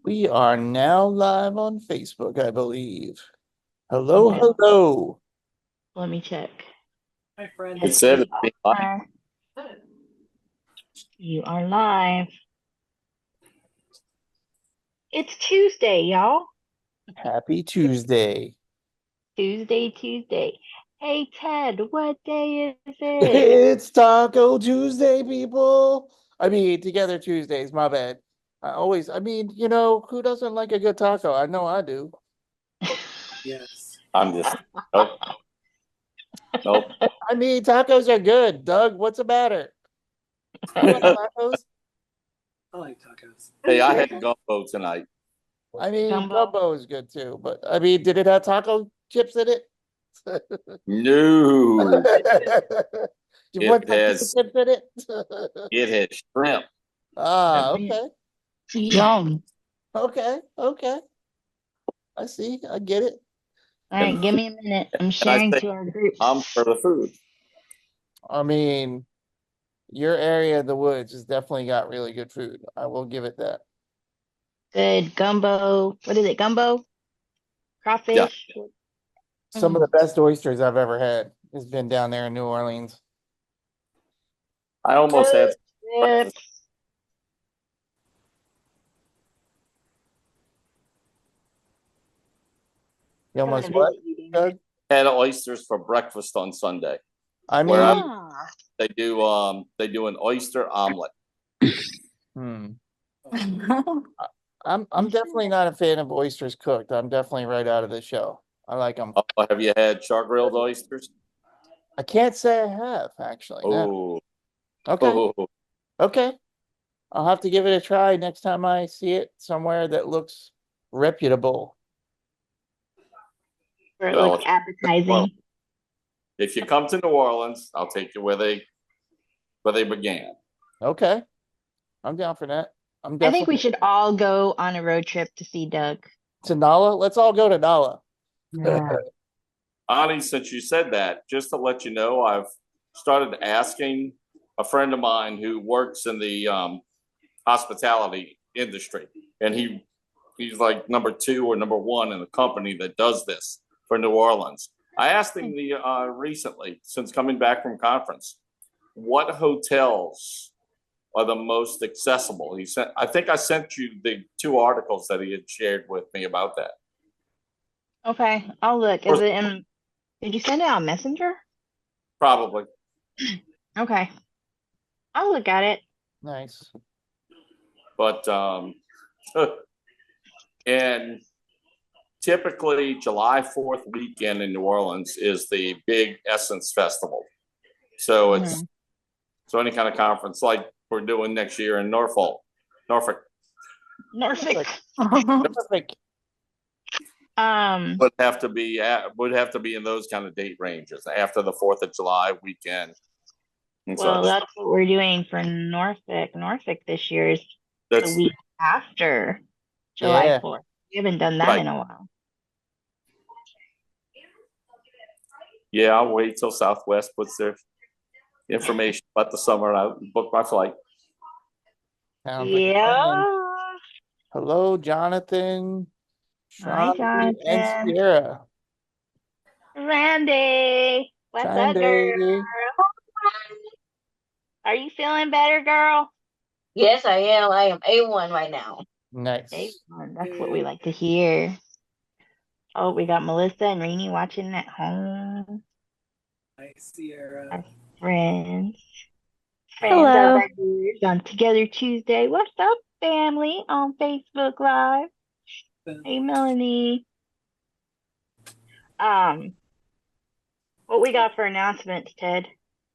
We are now live on Facebook, I believe. Hello, Okay, hello. let me check. Hi, friend. Yes, It we said it's being live. are. You are live. It's Tuesday, y'all. Happy Tuesday. Tuesday. Hey, Ted, what day is it? It's Taco Tuesday, people. Together Tuesdays, my bad. Who doesn't like a good taco? I know I do. Yes. I'm just nope, nope. Tacos are good. Doug, what's the matter? You like tacos? I like tacos. Hey, I had gumbo tonight. Gumbo. Gumbo is good too, but did it have taco chips in it? No, You it put taco has chips in it? it has shrimp and Okay. Yum. Okay. I see. I get it. All and right, give me a minute. I'm and I sharing say to our group. I'm for the food. I mean, your area of the woods has definitely got really good food. I will give it that. Good gumbo. What is it? Gumbo? Yeah, Crawfish? Some of the Mm, best oysters I've ever had has been down there in New Orleans. I almost good had some breakfast. chips. You Coming almost to what, visit you, David. Doug? Had oysters for breakfast on Sunday, I where mean, Ah. they do an oyster omelet. hmm. Oh, I'm definitely not a fan of oysters cooked. I'm definitely right out of the show. I like them. Oh, have you had char grilled oysters? I can't say I have actually. No. Oh, Okay. oh, Okay. I'll have to give it a try next time I see it somewhere that looks reputable. Where it well, looks appetizing. if you come to New Orleans, I'll take you where they began. Okay. I'm down for that. I'm I think we definitely should all go on a road trip to see Doug. to Nala. Let's all go to Nala. Yeah. Ani, since you said that, just to let you know, I've started asking a friend of mine who works in the hospitality industry, and he's like number two or number one in the company that does this for New Orleans. I asked him recently, since coming back from conference, what hotels are the most accessible. He sent. I think I sent you the two articles that he had shared with me about that. Okay, I'll look. Is it in? Did you send it on Messenger? Probably. Okay, I'll look at it. Nice. But and typically July 4th weekend in New Orleans is the big Essence Festival. So it's Hmm. so any kind of conference like we're doing next year in Norfolk Norfolk. Perfect. Perfect. would have to be in those kind of date ranges after the 4th of July weekend and Well, such. that's what we're doing for Norfolk. Norfolk this year is the That's week after July Yeah. 4th. We haven't done that right. in a while. Yeah, I'll wait till Southwest puts their information about the summer and I'll book my flight. Sounds like a plan. Yeah. Hello, Jonathan, Hi, Shani, and Jonathan. Sierra. Randy. What's up, girl? Shandy. Are you feeling better, girl? Yes, I am. I am A1 right now. Nice. Amen. That's what we yay. like to hear. Oh, we got Melissa and Rainy watching at home. Hi, Sierra. Our friends. Friends are Hello. regulars on Together Tuesday. What's up, family? On Facebook Live. Hey, Melanie. Um, what we got for announcements, Ted?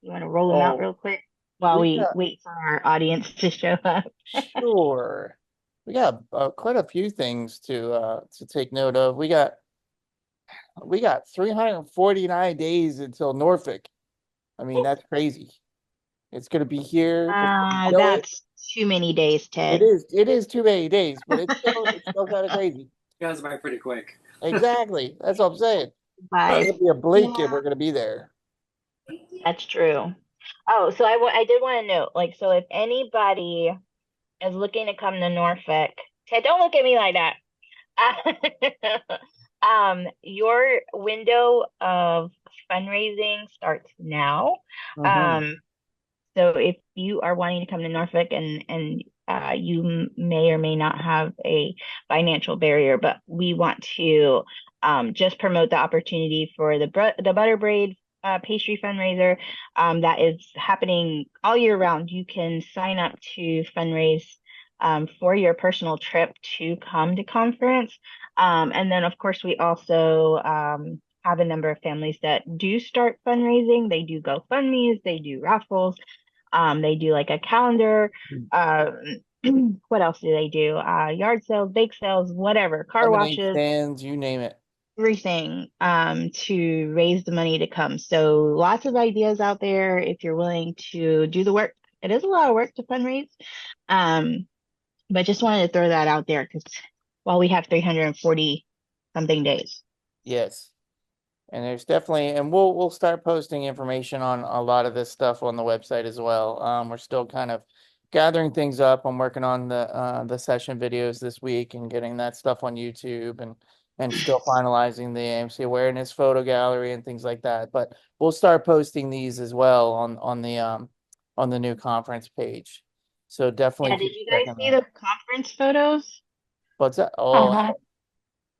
You want to roll them out Oh, real quick while we we got wait for our audience to show up? sure. We got quite a few things to take note of. We got 349 days until Norfolk. That's crazy. It's gonna be here before you know it. That's too many days, It Ted. is. It is too many days, but it's still kind of crazy. You guys by pretty quick. Exactly. That's what I'm saying. It's Bye. gonna be a blink and Yeah, we're gonna be there. that's true. Oh, so I did want to note, like, so if anybody is looking to come to Norfolk Ted, don't look at me like that. Your window of fundraising starts now. Mhm. So if you are wanting to come to Norfolk and you may or may not have a financial barrier, but we want to just promote the opportunity for the butter braid pastry fundraiser that is happening all year round. You can sign up to fundraise for your personal trip to come to conference. And then, of course, we also have a number of families that do start fundraising. They do GoFundMe's, they do raffles, they do like a calendar. What else do they do? Yard sales, bake sales, whatever, car Lemonade washes, stands, you name it. everything to raise the money to come. So lots of ideas out there if you're willing to do the work. It is a lot of work to fundraise. But just wanted to throw that out there because while we have 340 something days. Yes. And there's definitely, and we'll start posting information on a lot of this stuff on the website as well. We're still kind of gathering things up. I'm working on the session videos this week and getting that stuff on YouTube and still finalizing the AMC awareness photo gallery and things like that. But we'll start posting these as well on the new conference page. So definitely Yeah, did keep you guys checking see that. the conference photos? What's that? Oh,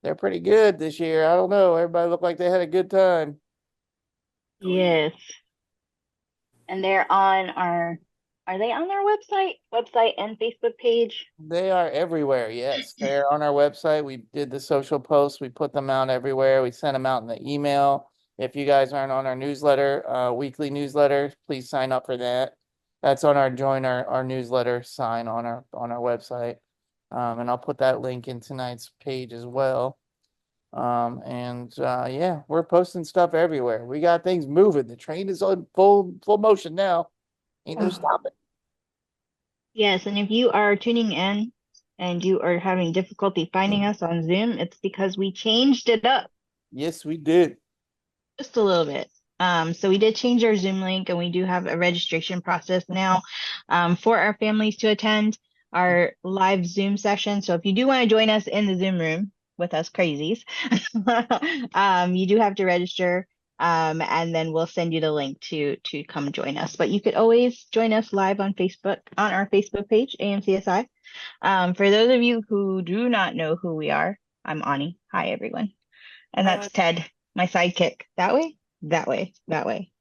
they're pretty good this year. I don't know. Everybody looked like they had a good time. Oh, yeah. Yes. And they're on are they on our website and Facebook page? They are everywhere. Yes, they're on our website. We did the social posts. We put them out everywhere. We sent them out in the email. If you guys aren't on our newsletter, weekly newsletter, please sign up for that. That's on our join our newsletter sign on our website. And I'll put that link in tonight's page as well. Yeah, we're posting stuff everywhere. We got things moving. The train is on full motion now. Ain't no stopping. Yes, and if you are tuning in and you are having difficulty finding us on Zoom, it's because we changed it up Yes, we did. just a little bit. So we did change our Zoom link and we do have a registration process now for our families to attend our live Zoom session. So if you do want to join us in the Zoom room with us crazies, you do have to register. And then we'll send you the link to come join us. But you could always join us live on Facebook on our Facebook page, AMCSI. For those of you who do not know who we are, I'm Ani. Hi, everyone. And that's Ted, my sidekick. That way, that way, that way.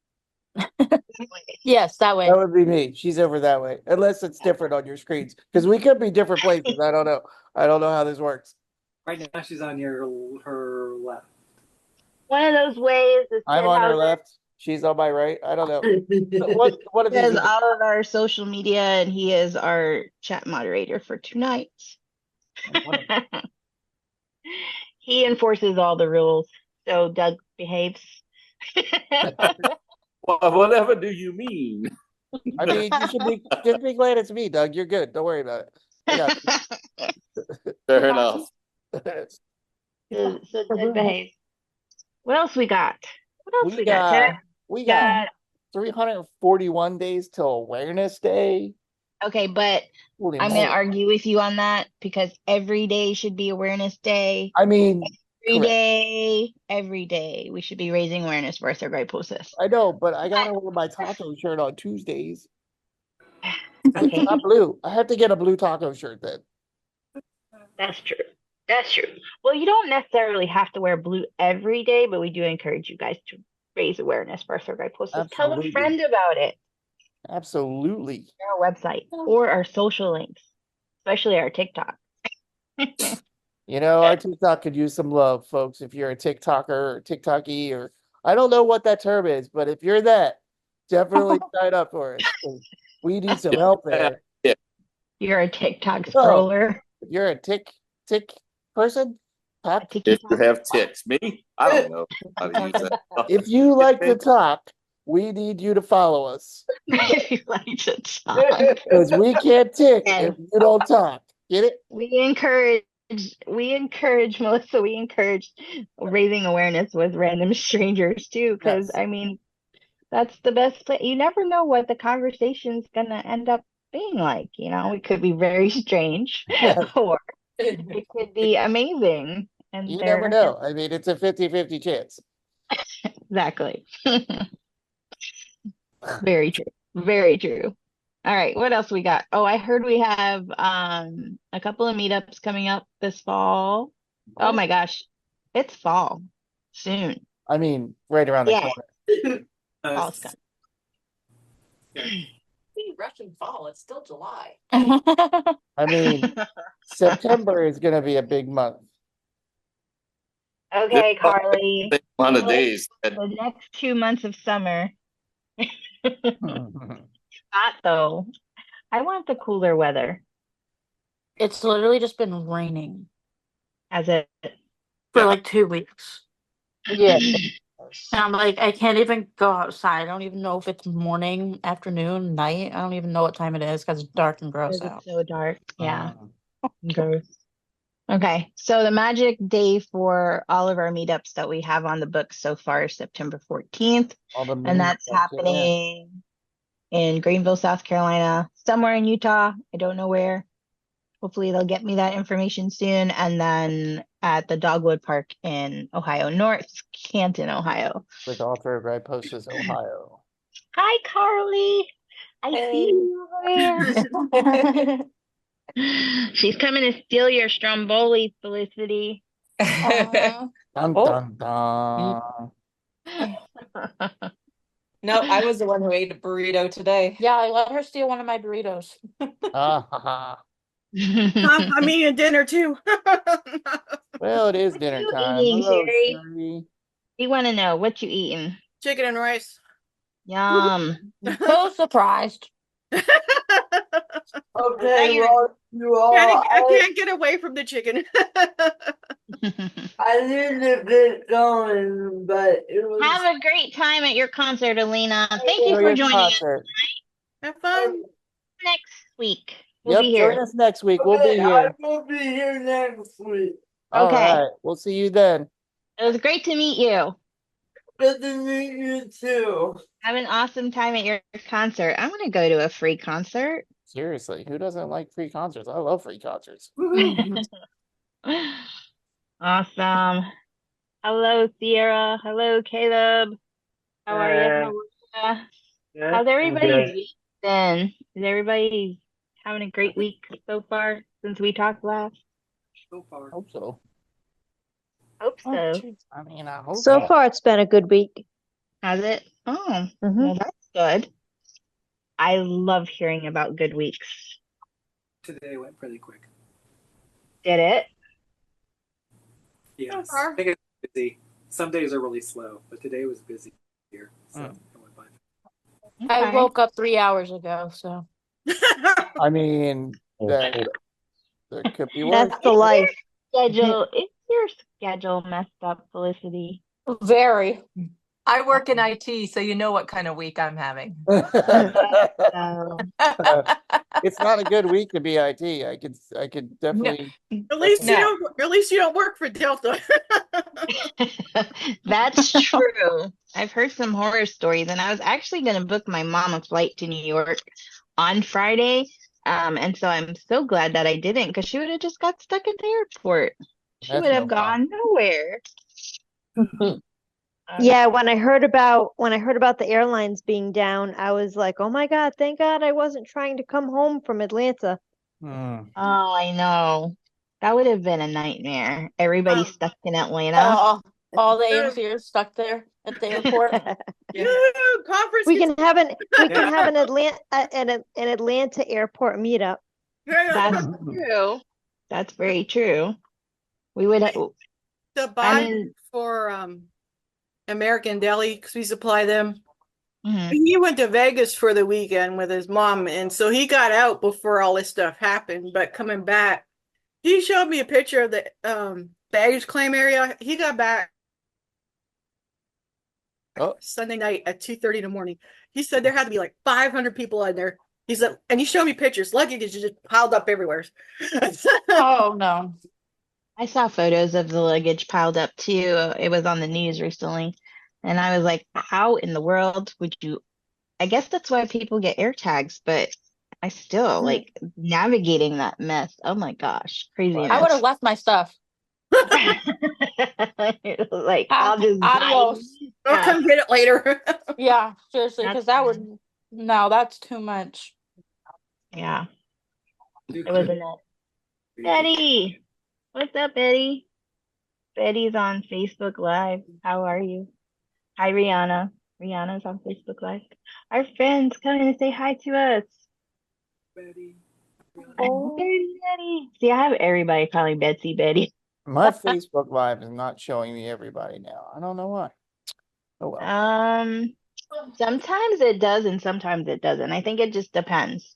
Yes, that way. That would be me. She's over that way, unless it's different on your screens, because we could be different places. I don't know. I don't know how this works. Right now she's on her left. One of those ways is I'm Ted on her Hauser left. She's on my right. I don't know. What of these? does all of our social media, and he is our chat moderator for tonight. He enforces all the rules, so Doug behaves. Whatever do you mean? I mean, you should be just be glad it's me, Doug. You're good. Don't worry about it. I got Fair enough. you. So Doug behaves. What else we got? What else We we got? Ted? we got 341 days till Awareness Day. Okay, but Holy I'm going to moly. argue with you on that because every day should be Awareness Day. I mean, correct. Every day we should be raising awareness for arthritis. I know, but I gotta wear my taco shirt on Tuesdays. Okay, Not blue. I have to get a blue taco shirt then. that's true. That's true. Well, you don't necessarily have to wear blue every day, but we do encourage you guys to raise awareness for arthritis. Tell a Absolutely. friend about it. Absolutely. Our website or our social links, especially our TikTok. You know, our TikTok could use some love, folks. If you're a TikToker or TikToky, or I don't know what that term is, but if you're that, definitely sign up for it. We need some help there. You're a TikTok Oh, scroller. if you're a tick person, talk. If you have ticks, me, I don't know how to use that. If you like to talk, we need you to follow us If you like to talk. because we can't tick And if you don't talk. Get it? we encourage Melissa, we encourage raising awareness with random strangers too, because Yes. I mean that's the best place. You never know what the conversation's gonna end up being like, you know. It could be very strange Yes. or It could be amazing. And You never they're know. I mean, it's a 50-50 chance. exactly. Very true. Very true. All right, what else we got? Oh, I heard we have a couple of meetups coming up this fall. Oh my gosh. It's fall soon. I mean, right around the Yeah. corner. Fall's coming. Russian fall, it's still July. I mean, September is going to be a big month. Okay, Carly. One of The days that the next 2 months of summer. Hot though. I want the cooler weather. It's literally just been raining As it for like 2 weeks. Yeah. And I'm like, I can't even go outside. I don't even know if it's morning, afternoon, night. I don't even know what time it is because it's dark and gross because out. it's so dark. Yeah. Mm. Gross. Okay, so the magic day for all of our meetups that we have on the books so far is September 14th, All the and mini that's stuff, yeah. happening in Greenville, South Carolina, somewhere in Utah. I don't know where. Hopefully they'll get me that information soon. And then at the Dogwood Park in Ohio, North Canton, Ohio. With author of Red Posters, Ohio. Hi, Carly. I see you there. She's coming to steal your Stromboli, Felicity. Aw. Dun Oh. dun dun. No, I was the one who ate a burrito today. Yeah, I let her steal one of my burritos. Ah, ha, ha. I'm eating dinner too. Well, it is What dinner you time. eating, Hello, Sherry? Sherry. We want to know what you eating. Chicken and rice. Yum. So surprised. Okay, you I can't get away from the chicken. I need a bit going, but it was Have a great time at your concert, Alina. Thank you Enjoy for your joining us concert. Have fun. next week. We'll Yep, be join here. us next week. We'll be I here. will be here next week. All Okay. right. We'll see you then. It was great to meet you. Good to meet you too. Have an awesome time at your concert. I want to go to a free concert. Seriously, who doesn't like free concerts? I love free concerts. Awesome. Hello, Sierra. Hello, Caleb. How are you? How are ya? How's everybody's week been? Is everybody having a great week so far since we talked last? So far. Hope so. Hope so. I mean, I hope So far, it's been a good week. Has it? Oh, Mhm. well, that's good. I love hearing about good weeks. Today went pretty quick. Did it? Yes. far. I think it's busy. Some days are really slow, but today was busy here. So Mm. it went by. I Okay. woke up 3 hours ago, so I mean, that could be worse. That's the life. Is your schedule messed up, Felicity? very. I work in IT, so you know what kind of week I'm having. So, It's not a good week to be IT. I could definitely. At least No. you don't work for Delta. that's true. I've heard some horror stories, and I was actually going to book my mom a flight to New York on Friday. And so I'm so glad that I didn't, because she would have just got stuck at the airport. She That's would have no fun. gone nowhere. Yeah, when I heard about the airlines being down, I was like, "Oh my God, thank God I wasn't trying to come home from Atlanta." Hmm. Oh, I know. That would have been a nightmare. Everybody stuck in Atlanta. All the AMCs are stuck there at the airport. Woo, conference We gets- can have an Yeah. an Atlanta airport meetup. That's true. That's very true. We would have, the I buy mean, for American Deli because we supply them. mhm. He went to Vegas for the weekend with his mom, and so he got out before all this stuff happened. But coming back, he showed me a picture of the baggage claim area. He got back Oh. Sunday night at 2:30 in the morning. He said there had to be like 500 people in there. He said, and he showed me pictures. Luggage is just piled up everywhere. Oh no. I saw photos of the luggage piled up too. It was on the news recently. And I was like, how in the world would you? I guess that's why people get air tags, but I still like navigating that mess. Oh my gosh, crazy I would have enough. left my stuff. Like I'll just buy Adios. new I'll stuff. come get it later. Yeah, seriously, That's because that fine. would, no, that's too much. Yeah, it was a net. Betty, what's up, Betty? Betty's on Facebook Live. How are you? Hi, Rihanna. Rihanna's on Facebook Live. Our friends coming to say hi to us. Betty. Oh. Betty. See, I have everybody calling Betsy Betty. My Facebook Live is not showing me everybody now. I don't know why. Oh well. Sometimes it does and sometimes it doesn't. I think it just depends.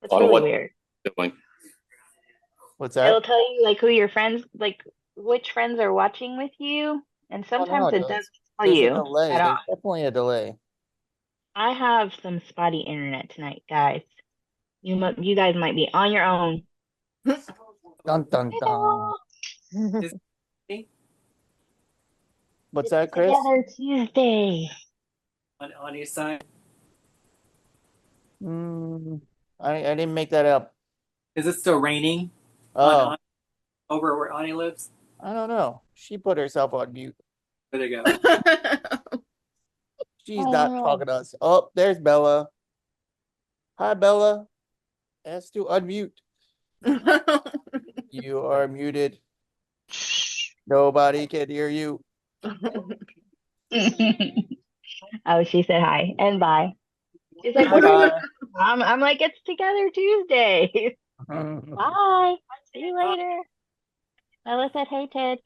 It's On really what weird. you're doing. What's It'll that? tell you like who your friends, like which friends are watching with you, and Oh no, sometimes it it does. doesn't tell There's a you delay. at all. There's definitely a delay. I have some spotty internet tonight, guys. You guys might be on your own. Dun dun dun. Is Betty What's that, Chris? Together Tuesday. on your side? Mm, I didn't make that up. Is it still raining Oh, over where Ani lives? I don't know. She put herself on mute. There you go. She's not talking to us. Oh, there's Bella. Hi, Bella. Ask to unmute. You are muted. Nobody can hear you. Oh, she said hi and bye. She's like, what are you? Bye. I'm like, it's Together Tuesday. Bye. See you later. Bella said, hey, Ted.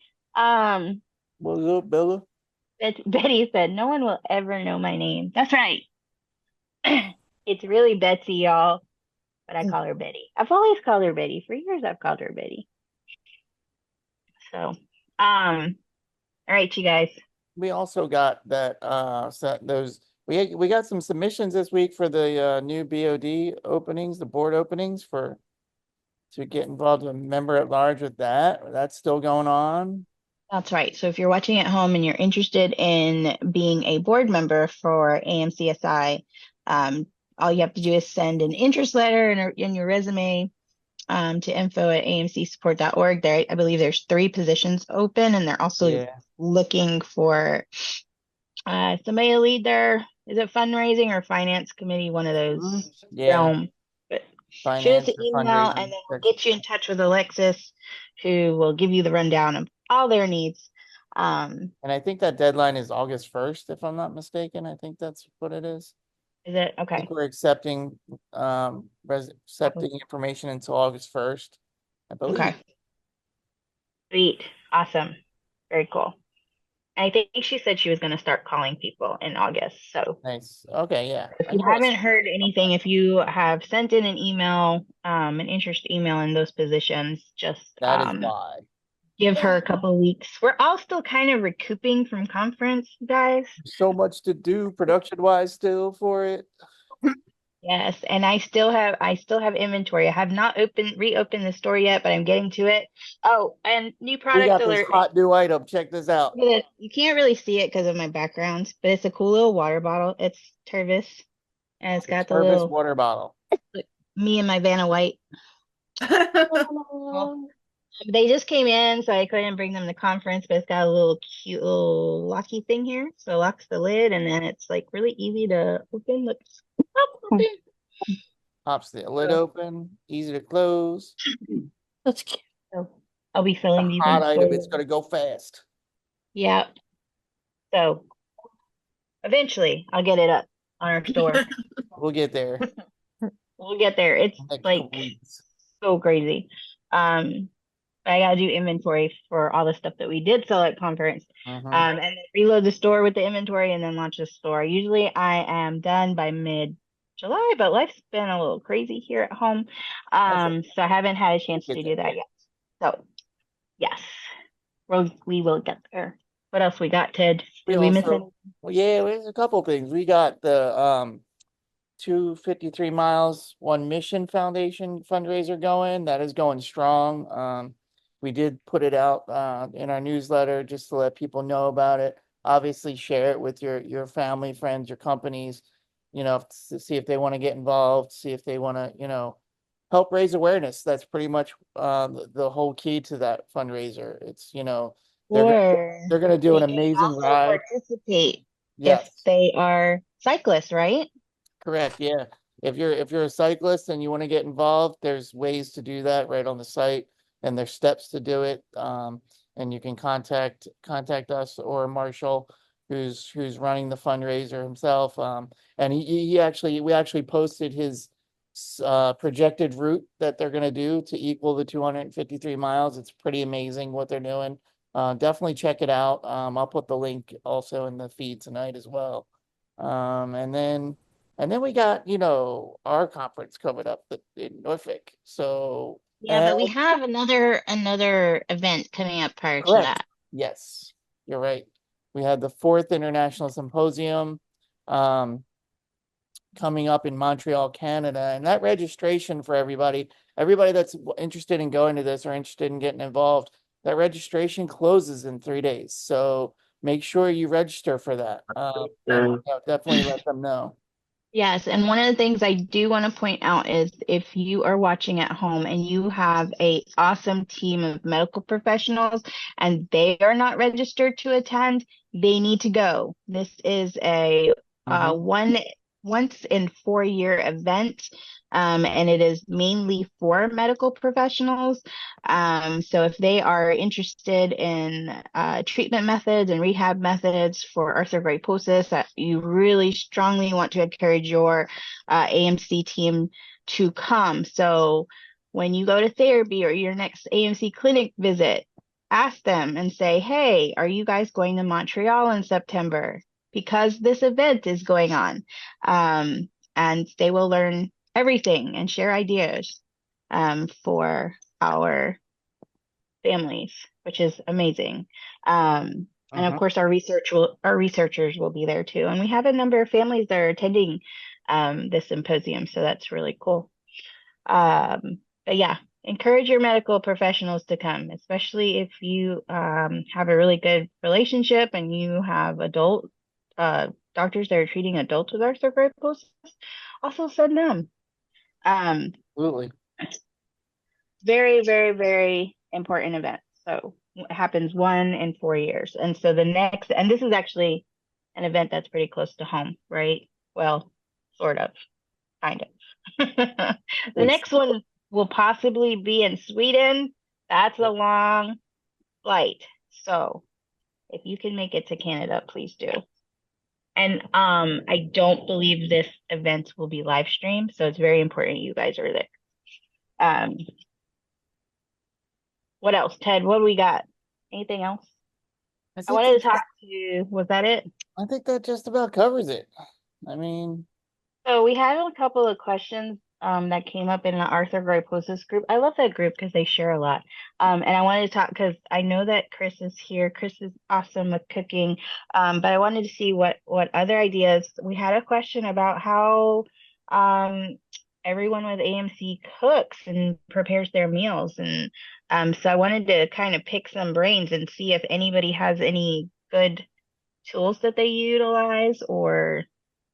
What's up, Bella? Betty said, no one will ever know my name. That's right. It's really Betsy, y'all, but I call her Betty. I've always called her Betty. For years, I've called her Betty. So, all right, you guys. We also got that those we got some submissions this week for the new BOD openings, the board openings to get involved with member at large with that. That's still going on. That's right. So if you're watching at home and you're interested in being a board member for AMCSI, all you have to do is send an interest letter in your resume to info@amcsupport.org. There, I believe there's 3 positions open, and they're also Yeah. looking for somebody to lead their, is it fundraising or finance committee? One of those Yeah. realm. But shoot us Finance an or email, and fundraising. then we'll get you in touch with Alexis, who will give you the rundown of all their needs. And I think that deadline is August 1st, if I'm not mistaken. I think that's what it is. Is it I okay? think we're accepting accepting information until August 1st, I believe. Okay. Sweet. Awesome. Very cool. I think she said she was going to start calling people in August. So Nice. Okay, yeah. if I you knew I haven't heard anything, if you have sent in an email, an interest email in those positions, just that is why. give her a couple of weeks. We're all still kind of recouping from conference, guys. So much to do production wise still for it. Yes, and I still have inventory. I have not reopened the store yet, but I'm getting to it. Oh, and new We product got this alert. hot new item. Check this out. Look at this. You can't really see it because of my background, but it's a cool little water bottle. It's Tervis, and it's got the Service little water bottle. me and my Vanna White. Well, they just came in, so I couldn't bring them to conference, but it's got a little cute little locky thing here. So it locks the lid, and then it's like really easy to open. Look, open. Pops the lid open, easy to close. That's cute. So I'll be A selling these in hot the item, store. it's gonna go fast. Yeah. So eventually I'll get it up on our store. We'll get there. We'll get there. It's Next like couple weeks. so crazy. I gotta do inventory for all the stuff that we did sell at conference. Mhm. And then reload the store with the inventory and then launch the store. Usually I am done by mid-July, but life's been a little crazy here at home. So I haven't had a chance to do that yet. So yes, we will get there. What else we got, Ted? Did we miss anything? Well, yeah, there's a couple things. We got the 253 miles one mission foundation fundraiser going. That is going strong. We did put it out in our newsletter just to let people know about it. Obviously share it with your family, friends, your companies. to see if they want to get involved, see if they want to, help raise awareness. That's pretty much the whole key to that fundraiser. It's, they're gonna Or they're gonna do they an can amazing also ride. participate if Yes. they are cyclists, right? Correct, yeah. If you're a cyclist and you want to get involved, there's ways to do that right on the site, and there's steps to do it. And you can contact us or Marshall, who's running the fundraiser himself. And we actually posted his projected route that they're gonna do to equal the 253 miles. It's pretty amazing what they're doing. Definitely check it out. I'll put the link also in the feed tonight as well. And then we got, our conference coming up in Norfolk. So, Yeah, but we have another event coming up prior to correct. that. Yes, you're right. We had the fourth International Symposium coming up in Montreal, Canada. And that registration for everybody that's interested in going to this or interested in getting involved, that registration closes in 3 days. So make sure you register for that. And definitely let them know. Yes, and one of the things I do want to point out is if you are watching at home and you have a awesome team of medical professionals and they are not registered to attend, they need to go. This is a once in 4 year event, and it is mainly for medical professionals. So if they are interested in treatment methods and rehab methods for arthrogryposis, that you really strongly want to encourage your AMC team to come. So when you go to therapy or your next AMC clinic visit, ask them and say, hey, are you guys going to Montreal in September? Because this event is going on. And they will learn everything and share ideas for our families, which is amazing. And of course, our researchers will be there too. And we have a number of families that are attending this symposium, so that's really cool. But yeah, encourage your medical professionals to come, especially if you have a really good relationship and you have adult doctors that are treating adults with arthrogryposis. Also send them. Absolutely. Very, very, very important event. So it happens 1 in 4 years. And so and this is actually an event that's pretty close to home, right? Well, sort of, kind of. The next one will possibly be in Sweden. That's a long flight. So if you can make it to Canada, please do. And I don't believe this event will be live streamed, so it's very important you guys are there. What else, Ted? What do we got? Anything else? I wanted to talk to you. Was that it? I think that just about covers it. I mean, So we had a couple of questions that came up in the arthrogryposis group. I love that group because they share a lot. And I wanted to talk because I know that Chris is here. Chris is awesome with cooking. But I wanted to see what other ideas. We had a question about how everyone with AMC cooks and prepares their meals. And so I wanted to kind of pick some brains and see if anybody has any good tools that they utilize, or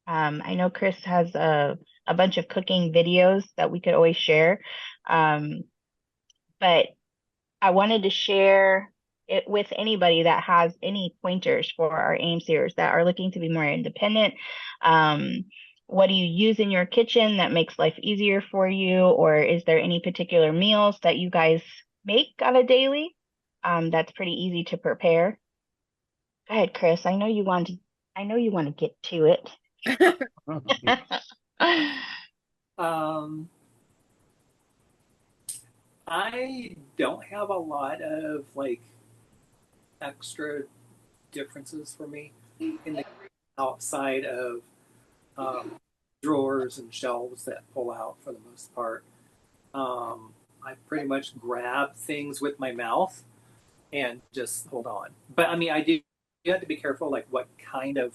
I know Chris has a bunch of cooking videos that we could always share. But I wanted to share it with anybody that has any pointers for our AMCers that are looking to be more independent. What do you use in your kitchen that makes life easier for you? Or is there any particular meals that you guys make on a daily that's pretty easy to prepare? Go ahead, Chris. I know you want to get to it. I don't have a lot of like extra differences for me in the outside of drawers and shelves that pull out for the most part. I pretty much grab things with my mouth and just hold on. But I mean, I do you have to be careful, like what kind of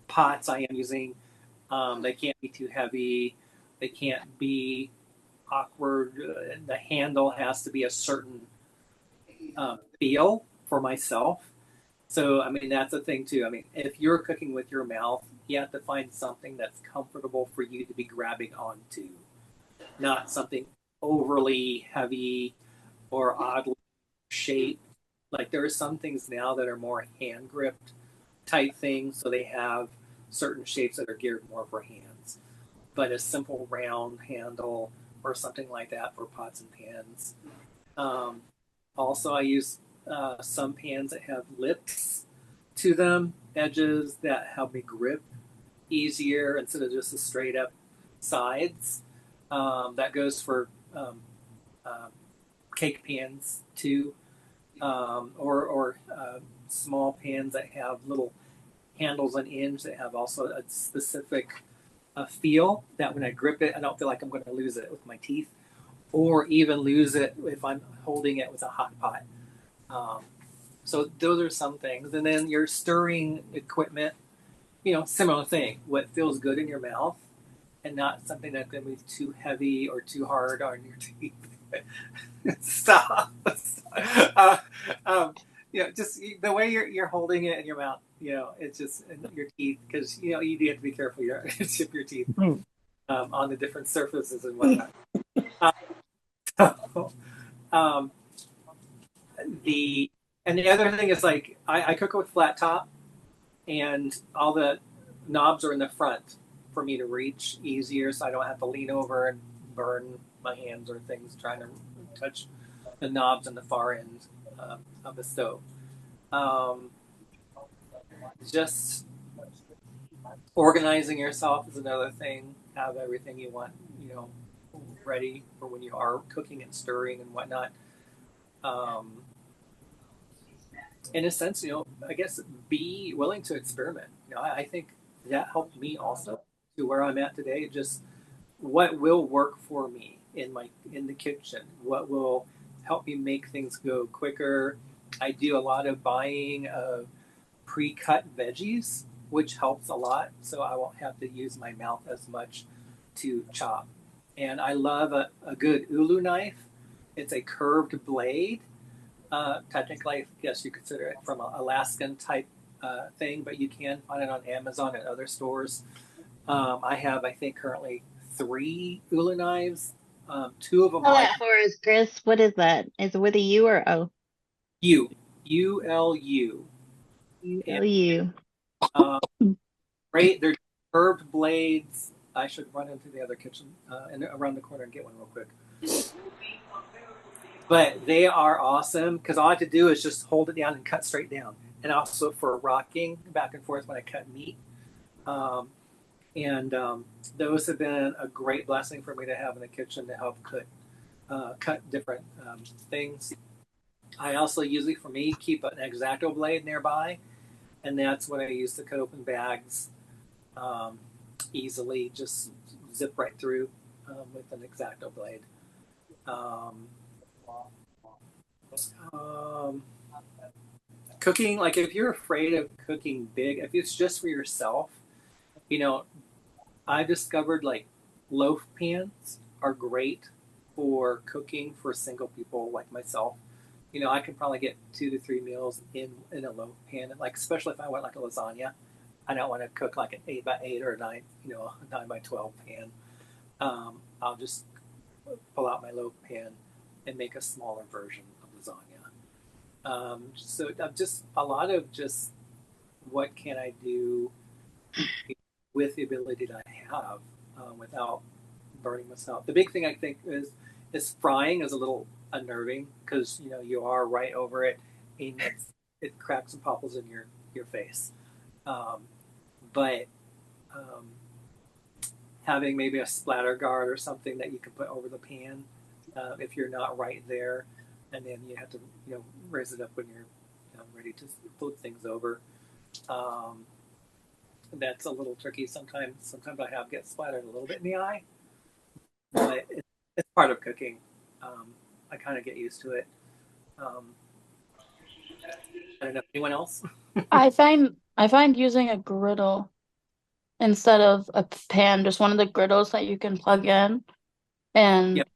pots I am using. They can't be too heavy. They can't be awkward. The handle has to be a certain feel for myself. So, I mean, that's a thing too. I mean, if you're cooking with your mouth, you have to find something that's comfortable for you to be grabbing onto, not something overly heavy or oddly shaped. Like there are some things now that are more hand gripped type things, so they have certain shapes that are geared more for hands. But a simple round handle or something like that for pots and pans. Um, Also, I use some pans that have lips to them, edges that help me grip easier instead of just the straight up sides. That goes for uh, cake pans too, or small pans that have little handles on ends that have also a specific feel that when I grip it, I don't feel like I'm going to lose it with my teeth, or even lose it if I'm holding it with a hot pot. Um, so those are some things, and then your stirring equipment, similar thing. What feels good in your mouth, and not something that's going to be too heavy or too hard on your teeth. Stop. uh, just the way you're holding it in your mouth. It's just in your teeth because you do have to be careful. You chip your teeth on the different surfaces and whatnot. So, um, the and the other thing is like I cook with flat top, and all the knobs are in the front for me to reach easier, so I don't have to lean over and burn my hands or things trying to touch the knobs in the far end of the stove. Um, just organizing yourself is another thing. Have everything you want, ready for when you are cooking and stirring and whatnot. Um, in a sense, I guess be willing to experiment. I think that helped me also to where I'm at today. Just what will work for me in the kitchen, what will help me make things go quicker. I do a lot of buying of pre-cut veggies, which helps a lot, so I won't have to use my mouth as much to chop. And I love a good ulu knife. It's a curved blade. Technically, I guess you consider it from an Alaskan type thing, but you can find it on Amazon and other stores. I have, I think, currently 3 ulu knives. 2 of them Spell like that for us, Chris. What is that? Is it with a U or O? ULU. And U. um, great, they're curved blades. I should run into the other kitchen and around the corner and get one real quick. But they are awesome because all I have to do is just hold it down and cut straight down. And also for rocking back and forth when I cut meat. Um, and those have been a great blessing for me to have in the kitchen to help cut different things. I also usually, for me, keep an X-Acto blade nearby, and that's what I use to cut open bags um, easily. Just zip right through with an X-Acto blade. Um, um, Cooking, like if you're afraid of cooking big, if it's just for yourself, you know, I've discovered like loaf pans are great for cooking for single people like myself. I can probably get 2 to 3 meals in a loaf pan. Like especially if I want like a lasagna, I don't want to cook like an 8x8 or a 9x12 pan. I'll just pull out my loaf pan and make a smaller version of lasagna. So I'm just a lot of just what can I do with the ability that I have without burning myself. The big thing I think is frying is a little unnerving because you are right over it and it cracks and popples in your face. Um, but um, having maybe a splatter guard or something that you can put over the pan if you're not right there, and then you have to raise it up when you're ready to flip things over. Um, that's a little tricky sometimes. Sometimes I have get splattered a little bit in the eye, but it's part of cooking. I kind of get used to it. Um, I don't know. Anyone else? I find using a griddle instead of a pan, just one of the griddles that you can plug in. And Yep.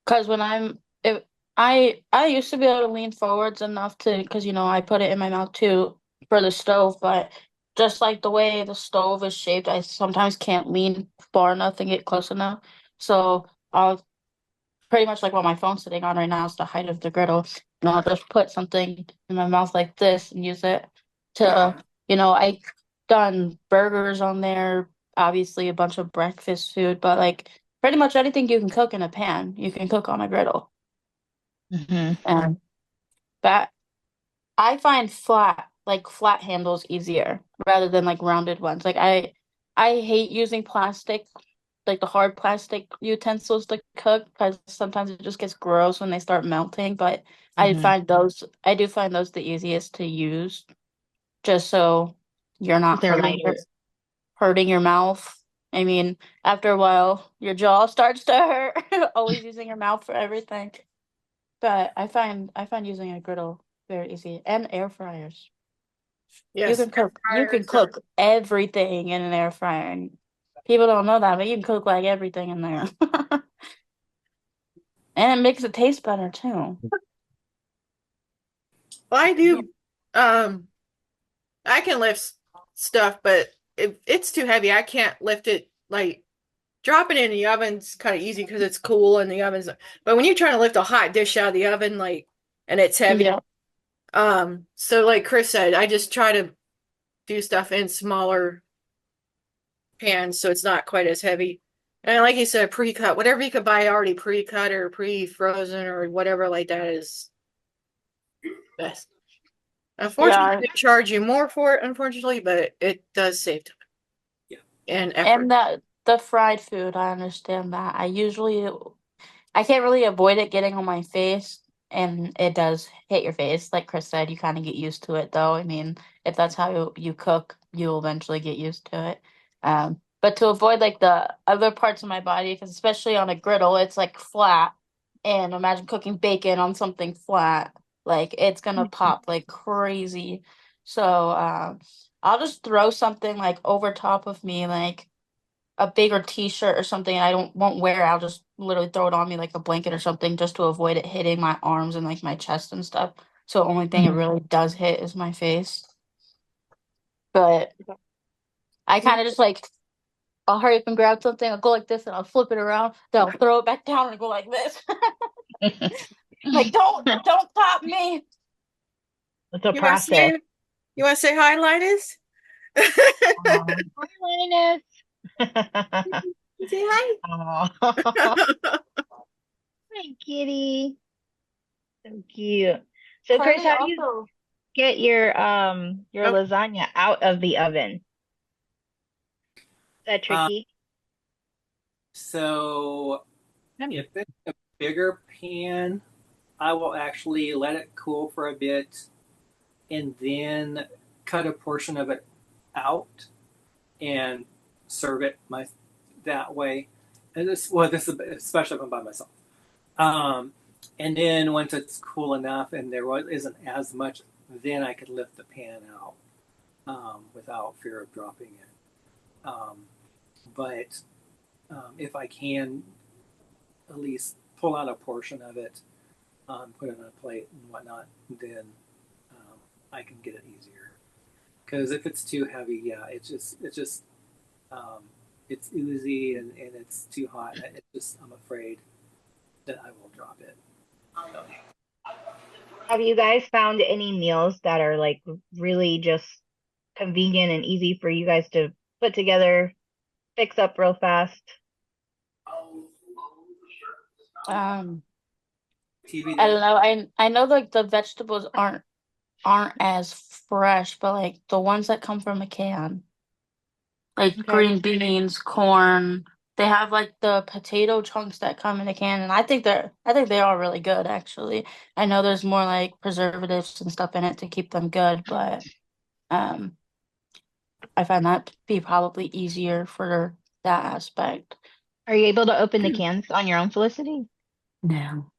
because when if I used to be able to lean forwards enough to, because I put it in my mouth too, for the stove, but just like the way the stove is shaped, I sometimes can't lean far enough and get close enough. So I'll pretty much like what my phone's sitting on right now is the height of the griddle. And I'll just put something in my mouth like this and use it to, I done burgers on there, obviously a bunch of breakfast food, but like pretty much anything you can cook in a pan, you can cook on a griddle. Hmm. And that I find flat handles easier rather than like rounded ones. Like I hate using plastic, like the hard plastic utensils to cook because sometimes it just gets gross when they start melting. But Hmm. I do find those the easiest to use, just so you're not They're lighter. hurting your mouth. I mean, after a while, your jaw starts to hurt, always using your mouth for everything. But I find using a griddle very easy and air fryers. Yes. You can cook everything in an air fryer. And people don't know that, but you can cook like everything in there. And it makes it taste better too. Well, I do. I can lift stuff, but if it's too heavy, I can't lift it. Like dropping it in the oven's kind of easy because it's cool and the oven's. But when you're trying to lift a hot dish out of the oven, like, and it's heavy, Yeah. so like Chris said, I just try to do stuff in smaller pans so it's not quite as heavy. And like you said, pre-cut, whatever you could buy already pre-cut or pre-frozen or whatever like that is best. Unfortunately, Yeah. they charge you more for it, unfortunately, but it does save time Yeah. and effort. And the fried food, I understand that. I can't really avoid it getting on my face, and it does hit your face. Like Chris said, you kind of get used to it, though. I mean, if that's how you cook, you'll eventually get used to it. But to avoid like the other parts of my body, because especially on a griddle, it's like flat, and imagine cooking bacon on something flat, like it's gonna pop like crazy. So, I'll just throw something like over top of me, like a bigger t-shirt or something I don't won't wear. I'll just literally throw it on me like a blanket or something just to avoid it hitting my arms and like my chest and stuff. So the only thing it really does hit is my face. But I kind of just like I'll hurry up and grab something, I'll go like this and I'll flip it around, then I'll throw it back down and go like this. Like don't top me. It's a You want to process. say, you want to say hi, Linus? Hi, Linus. Say hi. Aw. Hi, kitty. So cute. So, Chris, Carly how do you also get your Oh, lasagna out of the oven? Is that Um, tricky? so if it's a bigger pan, I will actually let it cool for a bit and then cut a portion of it out and serve it that way. And this is especially if I'm by myself. Um, and then once it's cool enough and isn't as much, then I could lift the pan out without fear of dropping it. But if I can at least pull out a portion of it, put it on a plate and whatnot, then I can get it easier. Because if it's too heavy, yeah, it's just um, it's oozy and it's too hot. I'm afraid that I will drop it. So, Have you guys found any meals that are like really just convenient and easy for you guys to put together, fix up real fast? um TV I dinner. don't know. I know like the vegetables aren't as fresh, but like the ones that come from a can, like Okay. green beans, corn. They have like the potato chunks that come in a can, and I think they are really good actually. I know there's more like preservatives and stuff in it to keep them good, but um I find that to be probably easier for that aspect. Are you able to open the cans on your own, Felicity? No.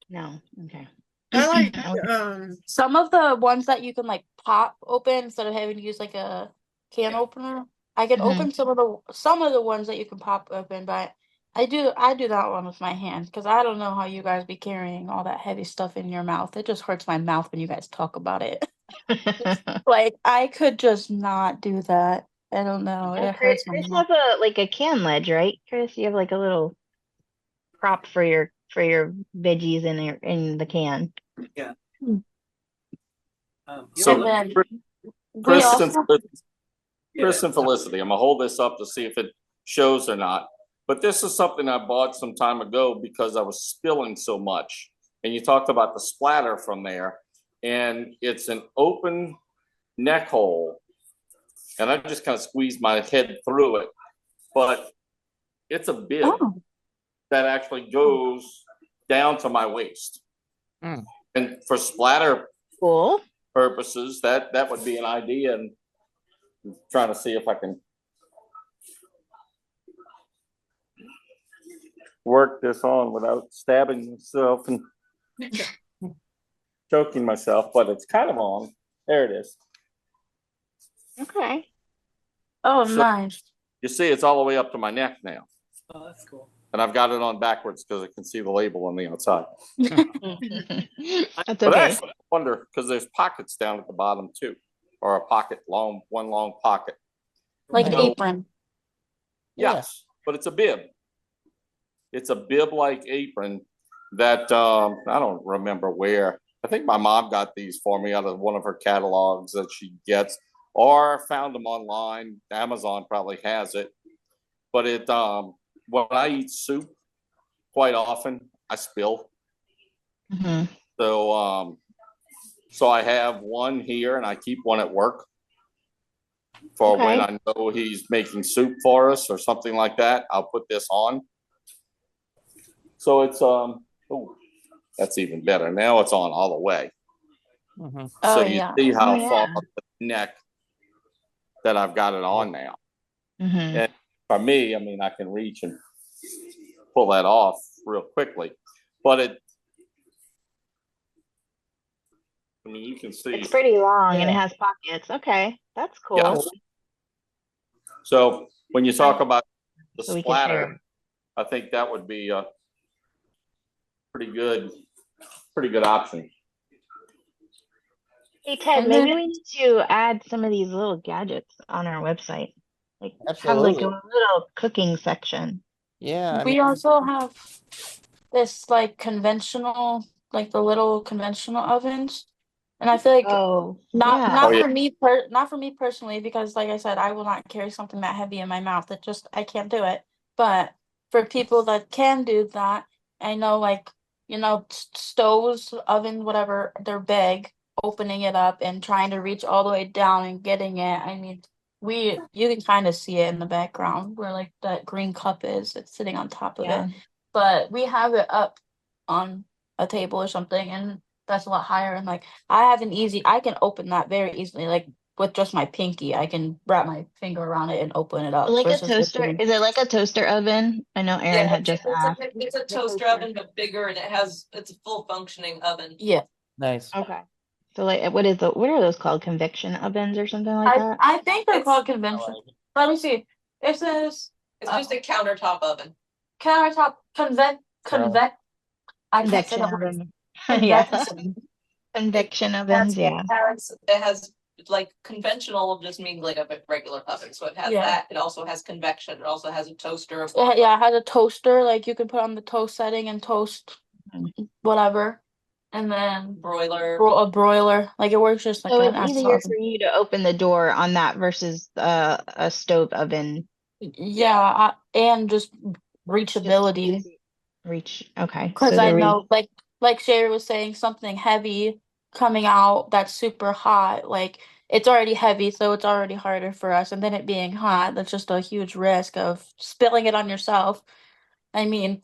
No. Okay. I like Some of the ones that you can like pop open instead of having to use like a can opener, I can Mhm. open some of the ones that you can pop open, but I do that one with my hands because I don't know how you guys be carrying all that heavy stuff in your mouth. It just hurts my mouth when you guys talk about it. Like I could just not do that. I don't know. Oh, It Chris, hurts my Chris neck. has a can ledge, right? Chris, you have like a little prop for your veggies in the can. Yeah. Mm. You know, So And then we Chris and also yeah. Felicity, I'm gonna hold this up to see if it shows or not. But this is something I bought some time ago because I was spilling so much. And you talked about the splatter from there, and it's an open neck hole. And I just kind of squeezed my head through it, but it's a bib oh that actually goes down to my waist. Mm. And for splatter Cool. purposes, that would be an idea. And I'm trying to see if I can work this on without stabbing myself and choking myself, but it's kind of on. There it is. Okay. oh So nice. you see, it's all the way up to my neck now. Oh, that's cool. And I've got it on backwards because I can see the label on the outside. That's But okay. actually, I wonder because there's pockets down at the bottom too, or a pocket, one long pocket. Like Okay. apron. Yeah. Yes, but it's a bib. It's a bib-like apron that I don't remember where. I think my mom got these for me out of one of her catalogs that she gets, or found them online. Amazon probably has it. But it when I eat soup, quite often I spill. Hmm. So so I have one here, and I keep one at work for when Okay. I know he's making soup for us or something like that. I'll put this on. So it's oh, that's even better. Now it's on all the way. Mm-hmm. So Oh you yeah. see Oh how far yeah. up the neck that I've got it on now. Hmm. And for me, I mean, I can reach and pull that off real quickly. But I mean, you can see, It's pretty long and it Yeah. has pockets. Okay, that's yes. cool. So when you talk about the So we can share splatter, it. I think that would be a pretty good option. Hey Ted, And maybe then we need to add some of these little gadgets on our website. Like have like a Absolutely. little cooking section. Yeah. I we mean, also have this like conventional, like the little conventional ovens. And I feel like Oh, not yeah. Oh not yeah, for me not for me personally, because like I said, I will not carry something that heavy in my mouth. That just I can't do it. But for people that can do that, I know like, stoves, oven, whatever, they're big, opening it up and trying to reach all the way down and getting it. I mean, you can kind of see it in the background where like that green cup is. It's sitting on top of it. Yeah. But we have it up on a table or something, and that's a lot higher. And like I can open that very easily, like with just my pinky. I can wrap my finger around it and open it up Like a versus toaster. lifting. Is it like a toaster oven? I know Erin Yeah, had just asked. it's a The toaster oven, but bigger, and it's a full functioning oven. Yeah. nice. Okay. So like what are those called? Convection ovens or something like I that? I think they're It's called convention. Let me see. It says it's just a countertop oven. countertop convec I can't say Convection that word. oven. Yeah. Convection. Convection Has ovens, yeah. it has like conventional just means like a regular oven. So it has Yeah. that. It also has convection. It also has a toaster. Yeah, it has a toaster, like you can put on the toast setting and toast Mhm. whatever. And then Broiler. a broiler. Like it works just like So an it's actual easier for oven. you to open the door on that versus a stove oven. Yeah, and just Just reachability. reach. Okay. Because So I the reach. know, like Sherry was saying, something heavy coming out that's super hot. Like it's already heavy, so it's already harder for us. And then it being hot, that's just a huge risk of spilling it on yourself. I mean,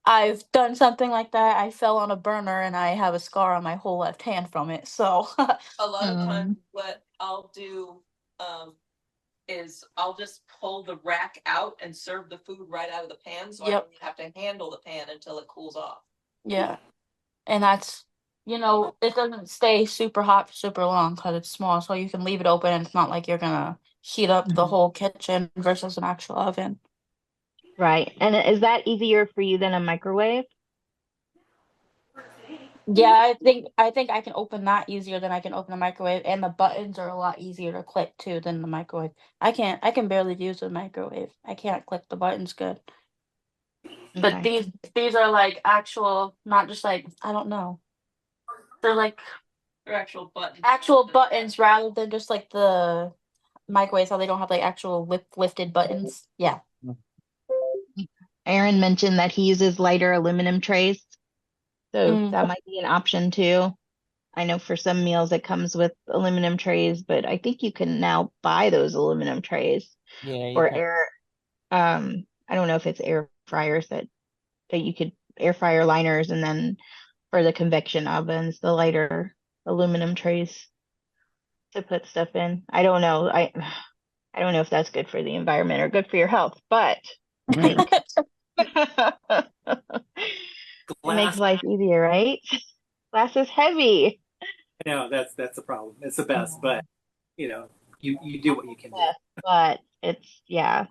I've done something like that. I fell on a burner and I have a scar on my whole left hand from it. So, A lot of times Mm. what I'll do is I'll just pull the rack out and serve the food right out of the pan, so I yep, don't even have to handle the pan until it cools off. yeah. And that's, it doesn't stay super hot for super long because it's small. So you can leave it open and it's not like you're gonna heat up the Mhm. whole kitchen versus an actual oven. Right. And is that easier for you than a microwave? Yeah, I think I can open that easier than I can open the microwave, and the buttons are a lot easier to click too than the microwave. I can barely use the microwave. I can't click the buttons good. But Okay. these are like actual, not just like, I don't know. They're like They're actual buttons. actual buttons rather than just like the microwaves, how they don't have like actual lifted buttons. Yeah. Aaron mentioned that he uses lighter aluminum trays, so Mm, that might be an option too. I know for some meals it comes with aluminum trays, but I think you can now buy those aluminum trays Yeah, you or can. I don't know if it's air fryers that you could air fryer liners, and then for the convection ovens, the lighter aluminum trays to put stuff in. I don't know. I don't know if that's good for the environment or good for your health, but I think it makes Glass. life easier, right? Glass is heavy. I know that's the problem. It's the best, but you do what you can do. Yes, but it's yeah.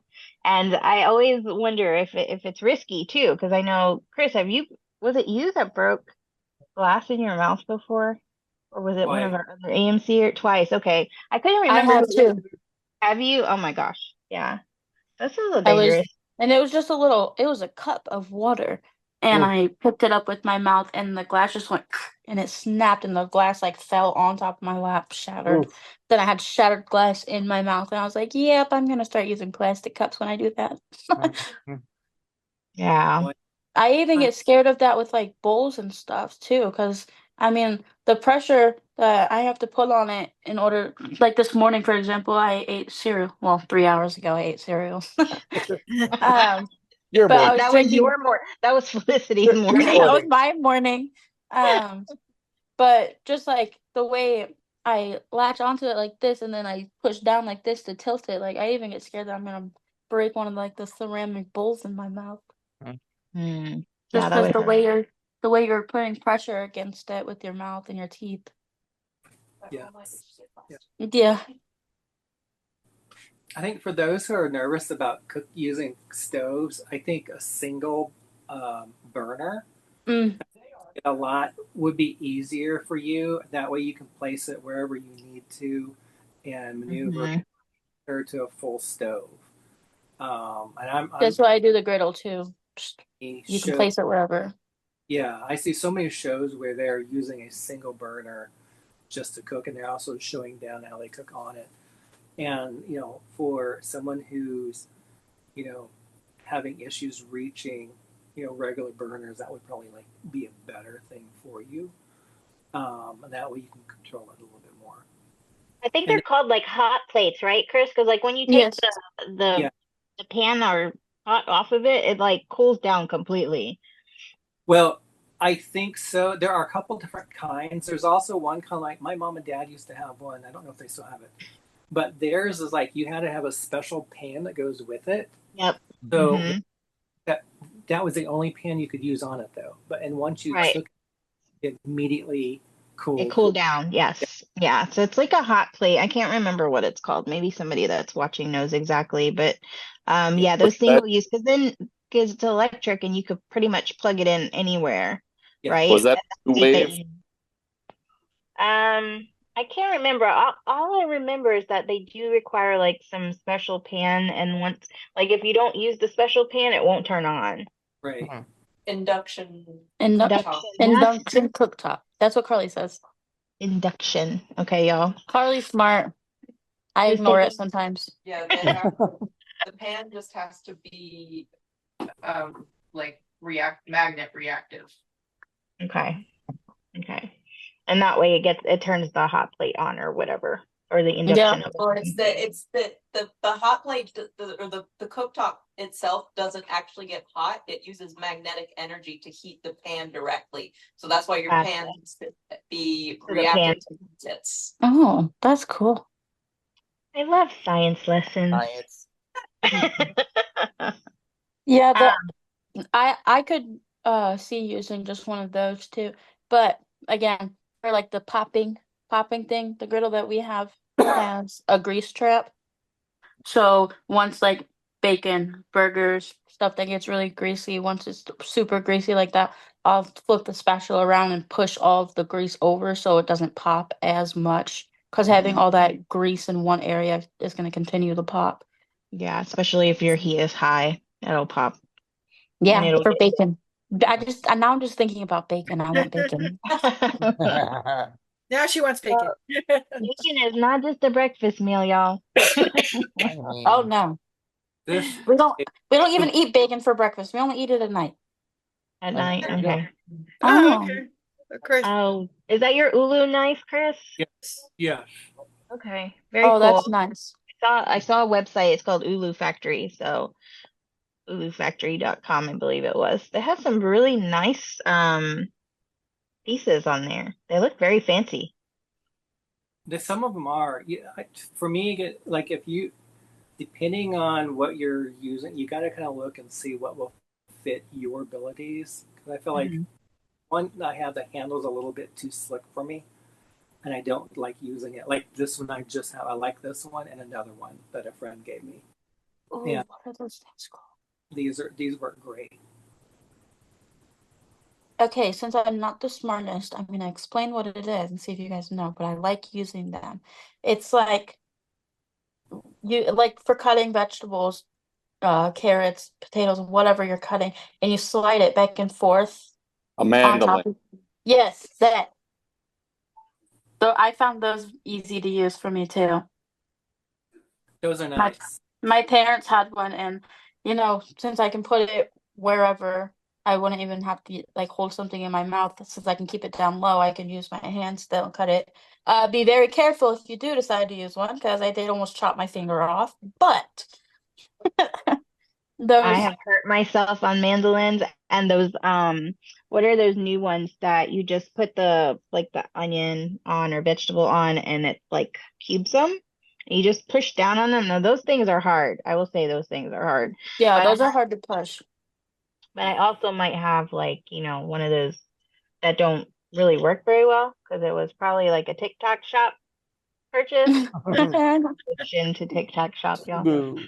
And I always wonder if it's risky too, because I know, Chris, was it you that broke glass in your mouth before? Or was it one of Why? our other AMC or twice? Okay. I couldn't I remember have what it was. too. Have you? Oh my gosh. Yeah. That's a little I was, dangerous. and it was just it was a cup of water. And Oof. I picked it up with my mouth, and the glass just went, and it snapped, and the glass like fell on top of my lap, shattered. Oof. Then I had shattered glass in my mouth, and I was like, yep, I'm gonna start using plastic cups when I do that. Mhm. Yeah. What? I even I, get scared of that with like bowls and stuff too, because I mean, the pressure that I have to put on it in order, like this morning, for example, I ate cereal. Well, 3 hours ago, I ate cereal. Um, Your but I morning. was That was drinking, your that was Felicity's Your that morning. was morning. my morning. Um, but just like the way I latch onto it like this, and then I push down like this to tilt it, like I even get scared that I'm gonna break one of like the ceramic bowls in my mouth. Mhm. Hmm. Just Yeah, that because would hurt. the way you're putting pressure against it with your mouth and your teeth. yeah, yeah. Yeah. I think for those who are nervous about using stoves, I think a single burner Mm, a lot would be easier for you. That way you can place it wherever you need to and maneuver Hmm. compared to a full stove. And I'm that's why I do the griddle too. Just, a you can show. place it wherever. Yeah, I see so many shows where they're using a single burner just to cook, and they're also showing down how they cook on it. And for someone who's you know having issues reaching regular burners, that would probably like be a better thing for you. And that way you can control it a little bit more. I think they're And called like hot plates, right, Chris? Because like when you take Yes. yeah, the pan or pot off of it, it like cools down completely. well, I think so. There are a couple different kinds. There's also one kind of like my mom and dad used to have one. I don't know if they still have it, but theirs is like you had to have a special pan that goes with it. Yep. So Hmm. that that was the only pan you could use on it though. And once you Right. took it, it immediately It cooled. cooled down. Yes. Yeah. So it's like a hot plate. I can't remember what it's called. Maybe somebody that's watching knows exactly. But Yeah, yeah, Was those that single use, because it's electric and you could pretty much plug it in anywhere, yeah. right? was that And two I think wave? I can't remember. All I remember is that they do require like some special pan, and once like if you don't use the special pan, it won't turn on. Right. Mhm. Induction Induction, cooktop. yeah. Induction cooktop. That's what Carly says. Induction. Okay, y'all. Carly's smart. I Who's ignore it taking? sometimes. Yeah, they have the pan just has to be like magnet reactive. Okay. Okay. And that way it turns the hot plate on or whatever, or the Yeah. induction Or it's oven. the hot plate or the cooktop itself doesn't actually get hot. It uses magnetic energy to heat the pan directly. So that's why your Gotcha. pan needs to be So the pan. reactive to it. Oh, that's cool. I love science lessons. Science. Yeah, Um, I could see using just one of those too. But again, for like the popping thing, the griddle that we have has a grease trap. So once like bacon, burgers, stuff that gets really greasy, once it's super greasy like that, I'll flip the spatula around and push all of the grease over so it doesn't pop as much. Because having all that grease in one area is going to continue to pop. Yeah, especially if your heat is high, it'll pop. And Yeah, it'll for bacon. Now I'm just thinking about bacon. I want bacon. Now she wants bacon. Well, bacon is not just a breakfast meal, y'all. I Oh mean, no. This We don't even eat bacon for breakfast. We only eat it at night. At and night, there you go. okay. Oh, Oh. okay. Chris. Oh, is that your Ulu knife, Chris? yeah. Okay, very Oh, cool. that's nice. I saw a website. It's called Ulu Factory. So ulufactory.com, I believe it was. They have some really nice pieces on there. They look very fancy. Some of them are. For me, like if you, depending on what you're using, you got to kind of look and see what will fit your abilities. Because I feel like Mhm. one, I have the handles a little bit too slick for me, and I don't like using it. Like this one, I just have. I like this one and another one that a friend gave me. Oh, Yeah, what are those things called? these work great. Okay, since I'm not the smartest, I'm gonna explain what it is and see if you guys know, but I like using them. It's like for cutting vegetables, carrots, potatoes, whatever you're cutting, and you slide it back and forth A on mandolin. top of. Yes, that. So I found those easy to use for me too. Those are My nice. my parents had one, and since I can put it wherever, I wouldn't even have to like hold something in my mouth. Since I can keep it down low, I can use my hands still and cut it. Be very careful if you do decide to use one, because I did almost chop my finger off. But I those, have hurt myself on mandolins and those what are those new ones that you just put the onion on or vegetable on and it like cubes them? You just push down on them. Now those things are hard. I will say those things are hard. yeah, But those are hard to push. I also might have like, one of those that don't really work very well because it was probably like a TikTok shop purchase. Switch into TikTok shop, y'all. Boo.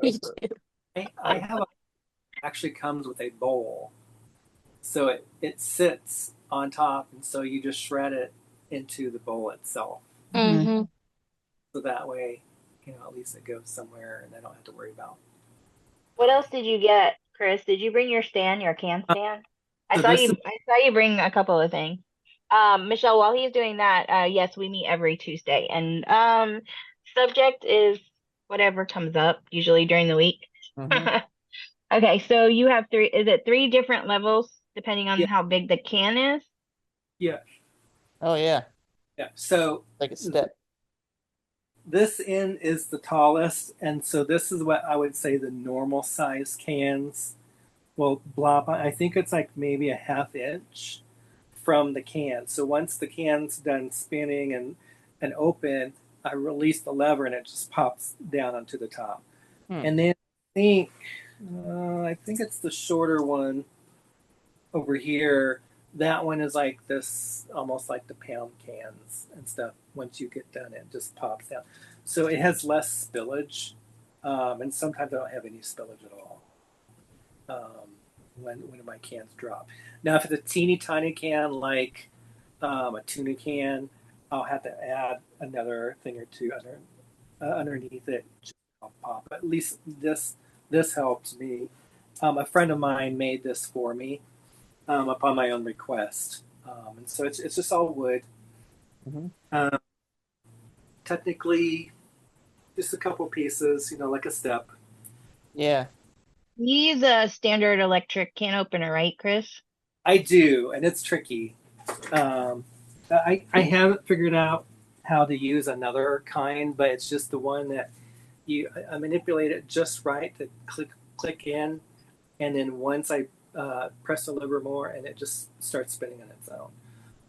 Me too. I have actually comes with a bowl, so it sits on top, and so you just shred it into the bowl itself. Mhm. Hmm. So that way, at least it goes somewhere, and I don't have to worry about. What else did you get, Chris? Did you bring your stand, your can stand? I So saw this you is I saw you bring a couple of things. Michelle, while he's doing that, yes, we meet every Tuesday. And subject is whatever comes up, usually during the week. Mhm. Okay, so you have is it three different levels depending on yeah how big the can is? yeah Oh yeah, yeah. So like a step. this end is the tallest, and so this is what I would say the normal size cans will blop. I think it's like maybe a half inch from the can. So once the can's done spinning and open, I release the lever and it just pops down onto the top. Hmm. And then I think it's the shorter one over here. That one is like this, almost like the pound cans and stuff. Once you get done, it just pops down. So it has less spillage, and sometimes I don't have any spillage at all when my cans drop. Now, if it's a teeny tiny can like a tuna can, I'll have to add another thing or two underneath it. Just I'll pop. At least this helps me. A friend of mine made this for me upon my own request, and so it's just all wood. Mhm. Um, Technically, just a couple pieces, like a step. Yeah. You use a standard electric can opener, right, Chris? I do, and it's tricky. Um, I haven't figured out how to use another kind, but it's just the one that I manipulate it just right to click in, and then once I press the lever more, and it just starts spinning on its own.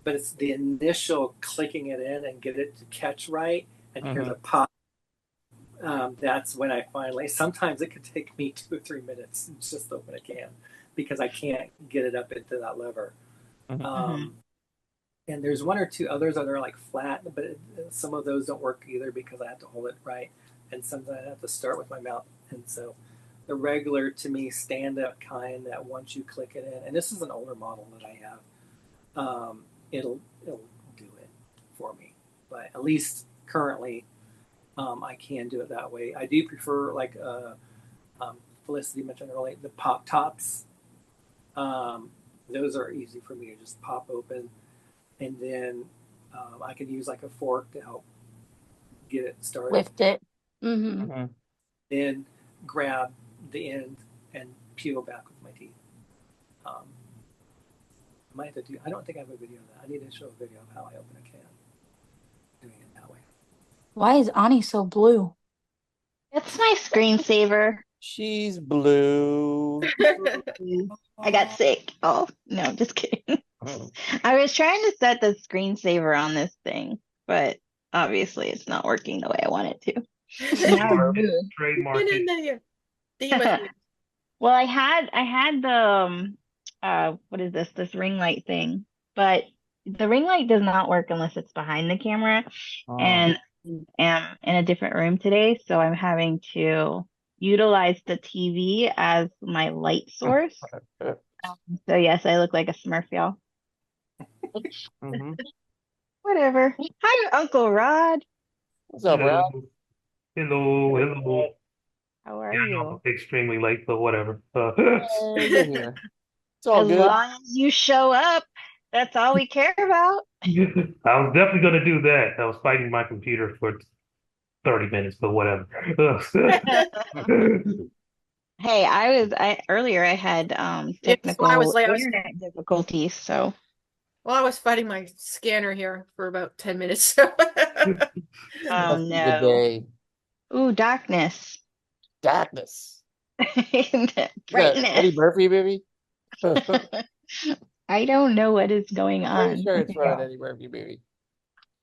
But it's the initial clicking it in and get it to catch right and hear the Mhm. pop. That's when I finally. Sometimes it could take me 2 or 3 minutes just to open a can because I can't get it up into that lever. Mhm. Um, and there's one or two others that are like flat, but some of those don't work either because I have to hold it right, and sometimes I have to start with my mouth, and so the regular to me stand-up kind that once you click it in, and this is an older model that I have, it'll do it for me. But at least currently, I can do it that way. I do prefer like Felicity mentioned earlier, the pop tops. Those are easy for me to just pop open, and then I can use like a fork to help get it started. Lift it. Mm-hmm. Mhm. Then grab the end and peel back with my teeth. I might have to do. I don't think I have a video of that. I need to show a video of how I open a can. Doing it that way. Why is Ani so blue? It's my screensaver. She's blue. I got sick. Oh, no, just kidding. I was trying to set the screensaver on this thing, but obviously it's not working the way I want it to. Now I'm blue. Trademark Get it. in there. Demon. Well, I had the what is this? This ring light thing, but the ring light does not work unless it's behind the camera, Oh. and am in a different room today, so I'm having to utilize the TV as my light source. So yes, I look like a Smurf, y'all. Mhm. Whatever. Hi, Uncle Rod. What's up, Rob? Hello, hello. How are Yeah, I know you? I'm extremely late, but whatever. You're here. It's all As good. long as you show up, that's all we care about. I was definitely going to do that. I was fighting my computer for 30 minutes, but whatever. Hey, I earlier I had Yeah, that's why I was technical late. internet difficulties, so Well, I was fighting my scanner here for about 10 minutes. So. Must be the no. day. Ooh, darkness. Darkness. Is that Brightness. Eddie Murphy, baby? I don't know what is going I'm pretty on. sure it's from Eddie Murphy, baby.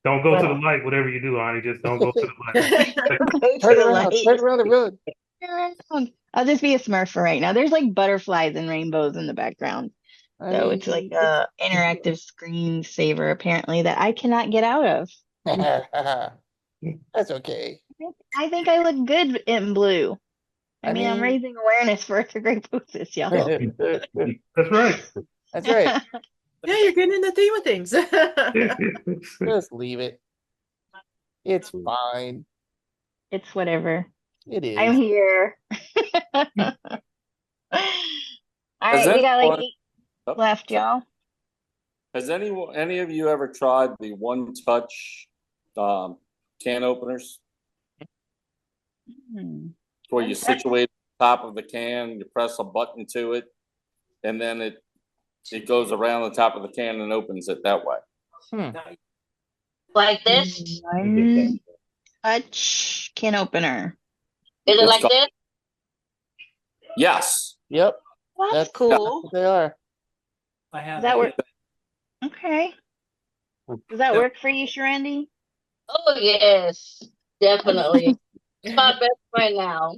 Don't go to the light, whatever you do, Ani. Just don't go to the light. Go to Turn the around, light. turn around and run. Turn around. I'll just be a Smurf for right now. There's like butterflies and rainbows in the background. I So mean, it's like a interactive screensaver apparently that I cannot get out of. that's okay. I think I look good in blue. I mean, I'm mean, raising awareness for tuberculosis, y'all. That's right. that's right. Yeah, you're getting in the theme of things. Just leave it. It's fine. It's whatever. It is. I'm here. All Has right, we got like anyone- 8 left, y'all. Has any of you ever tried the one touch can openers where you situate the top of the can, you press a button to it, and then it goes around the top of the can and opens it that way? Like this? One touch can opener. Is it It's like called- this? Yes. Yep. Well, that's That's cool. what they are. I have Does that it. work? Okay. Does that work for you, Sharandy? Oh, yes, definitely. It's my best friend now.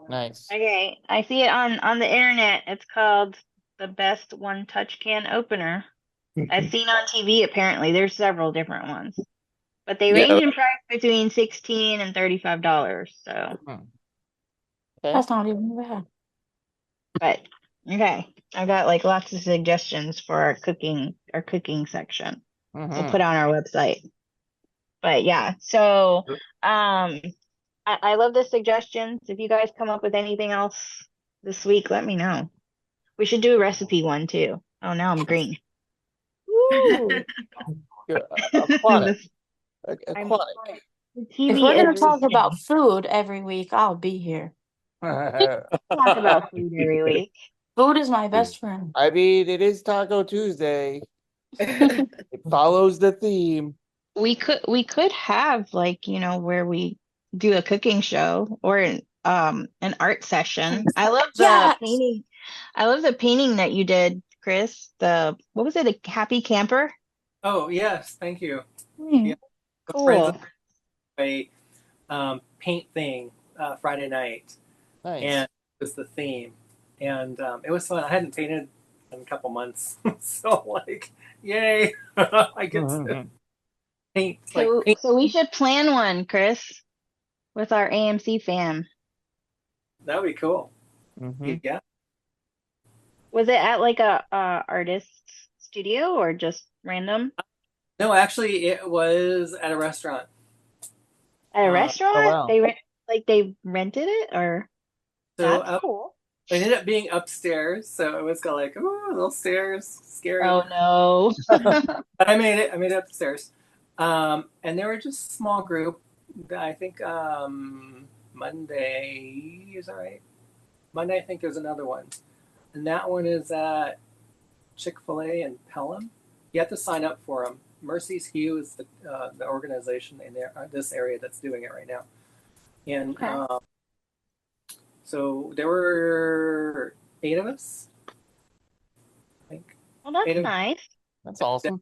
Nice. Okay, I see it on the internet. It's called the best one touch can opener. I've seen on TV apparently. There's several different ones. But they Yeah. range in price between $16 and $35. So, Okay. That's not even bad. but okay. I've got like lots of suggestions for our cooking section. We'll put on our website. But yeah, so I love the suggestions. If you guys come up with anything else this week, let me know. We should do a recipe one too. Oh, now I'm green. Woo! Aquatic. Aquatic. The If TV we're gonna is talk reaching. about food every week, I'll be here. Talk about food every week. Food is my best friend. I mean, it is Taco Tuesday. It follows the theme. We could have like, where we do a cooking show or an art session. I love the Yes! painting. I love the painting that you did, Chris. What was it? A happy camper? Oh yes, thank you. Hmm. Cool. A paint thing Friday night, Nice. and it was the theme, and it was fun. I hadn't painted in a couple months, so like, yay! I get to paint. So we should plan one, Chris, with our AMC fam. That would be cool. Hmm. Yeah. Was it at like a artist's studio or just random? No, actually, it was at a restaurant. At a Uh, Oh restaurant? wow. They rented it or so that's cool. it ended up being upstairs, so it was kind of like, oh, little stairs, scary. Oh no. But I made it. I made it upstairs, and they were just a small group. I think Monday is that right? Monday, I think there's another one, and that one is at Chick-fil-A in Pelham. You have to sign up for them. Mercy's Hue is the organization in there, this area that's doing it right now. And Okay. so there were 8 of us, I think. Well, that's Eight of nice. That's awesome.